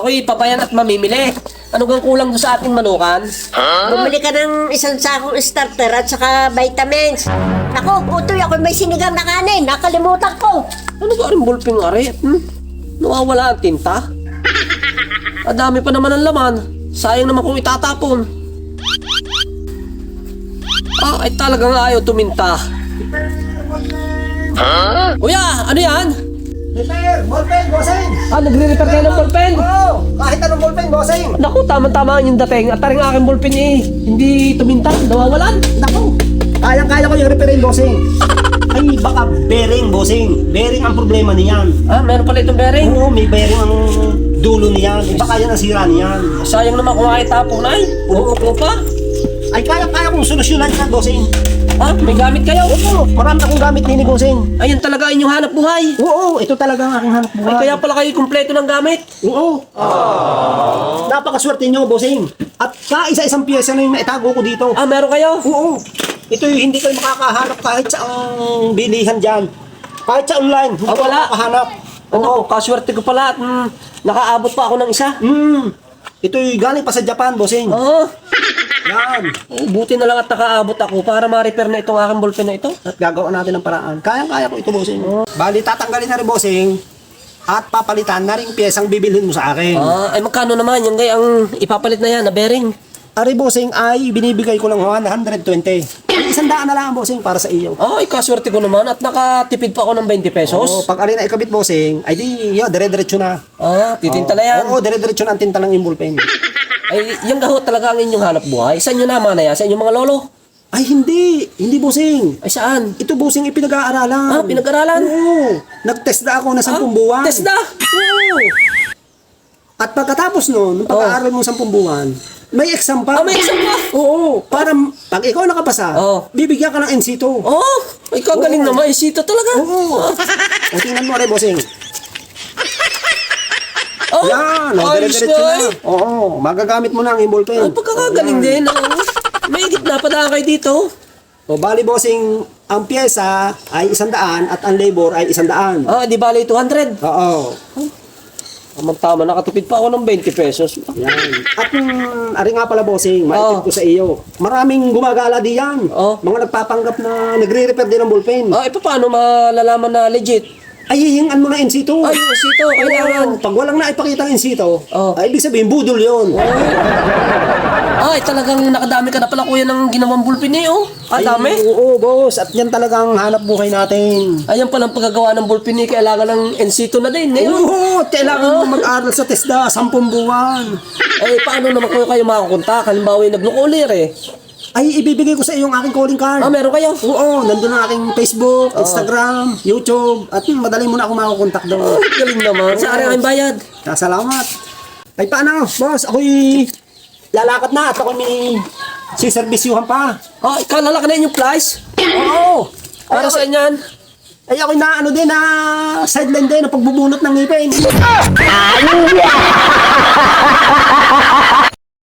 ako'y papayan at mamimili. Ano gang kulang doon sa ating manukan? Bumili ka ng isang sakong starter at saka vitamins. Ako, utoy ako may sinigang na kanin. Nakalimutan ko. Ano ba rin bulping ari? Nawawala ang tinta? Dami pa naman ang laman. Sayang naman kung itatapon. Ay talagang ayaw tuminta. Kuya, ano yan? Repair! Ballpen, bossing! Nagre-repair kayo ng ballpen? Oo! Kahit anong ballpen, bossing! Naku, tama-tama yung dating. At taring aking ballpen hindi tuminta, nawawalan. Naku! Kayang-kaya ko yung repairin, bossing! Ay, baka bearing, bossing! Bearing ang problema niyan. Meron pala itong bearing. Oo, may bearing ang dulo niyan. Baka yan ang sira niyan. Sayang naman kung itapon ay. Puro pa. Ay, kaya-kaya kong solusyonan yan, bossing! May gamit kayo? Oo! Marami akong gamit nini, bossing! Ayun talaga inyong hanap buhay. Oo! Ito talaga ang aking hanap buhay. Ay, kaya pala kayo kumpleto ng gamit. Oo! Napakaswerte nyo, bossing! At kaisa-isang piyesa na yung naitago ko dito. Meron kayo? Oo! Ito yung hindi kayo makakahanap kahit sa ang bilihan dyan. Kahit sa online, hindi kayo wala. makakahanap. Oo, kaswerte ko pala at nakaabot pa ako ng isa. Ito yung galing pa sa Japan, bossing. Oo. Yan. Buti na lang at nakaabot ako para ma-repair na itong aking ballpen na ito. At gagawa natin ng paraan. Kayang-kaya ko ito, bossing. Bali, tatanggalin na rin, bossing. At papalitan na rin piyesang bibilhin mo sa akin. Ay magkano naman yung ang ipapalit na yan na bearing? Ari, bossing, ay binibigay ko ng 120. Ay, 100 na lang, bossing, para sa iyo. Ay, kaswerte ko naman at nakatipid pa ako ng 20 pesos. Pag ari na ikabit, bossing, ay di, dire-diretso na. Titinta na yan. Oo, dire-diretso na ang tinta ng ballpen. Ay, yung gaho talaga ang inyong hanap buhay. Saan nyo naman na yan? Sa inyong mga lolo? Ay, hindi. Hindi, bossing. Ay, saan? Ito, bossing, ipinag-aaralan. Pinag-aralan? Oo. Nag-test na ako na 10 buwan. Test na? Oo. At pagkatapos nun, nung pag-aaral mo 10 buwan, may exam pa. May exam pa? Oo. Para pag ikaw nakapasa, bibigyan ka ng NC2. Ay, kagaling naman. Sito talaga. Oo. O, tingnan mo rin, bossing. Yan. Ayos Dire-diretso na. na. Oo. Magagamit mo na ang ballpen. Pagkakagaling din. May higit na pa kayo dito. O, bali, bossing, ang pyesa ay 100 at ang labor ay 100. Di bali 200. Oo. Tama, nakatipid pa ako ng 20 pesos. Yan. At ari nga pala, bossing, maitip ko sa iyo. Maraming gumagala diyan. Mga nagpapanggap na nagre-repair din ng ballpen. Paano malalaman na legit? Ay, hihingan mo na NC2. Ay, sito, kailangan. Pag walang naipakita ng NC2, ay ibig sabihin, budol yun. Ay, talagang nakadami ka na pala kuya ng ginawang bulpin niyo. Dami? Oo, boss. At yan talagang hanap buhay natin. Ayan palang paggagawa ng bulpin niyo, kailangan ng NC2 na din. Oo, kailangan mo mag-aral sa TESDA, 10 buwan. Paano naman kayo makakontak? Halimbawa yung naglukulir Ay, ibibigay ko sa iyo ang aking calling card. Meron kayo? Oo, nandun ang aking Facebook, Instagram, YouTube. At madali mo na ako makakontak doon. Galing naman. Sa aking bayad. Salamat. Ay, paano, boss? Ako'y lalakad na at ako'y may siservisyuhan pa. Ikaw lalaki na yung flies? Oo. Para sa inyan? Ay, ako'y na ano din, na sideline din, na pagbubunot ng ngipin.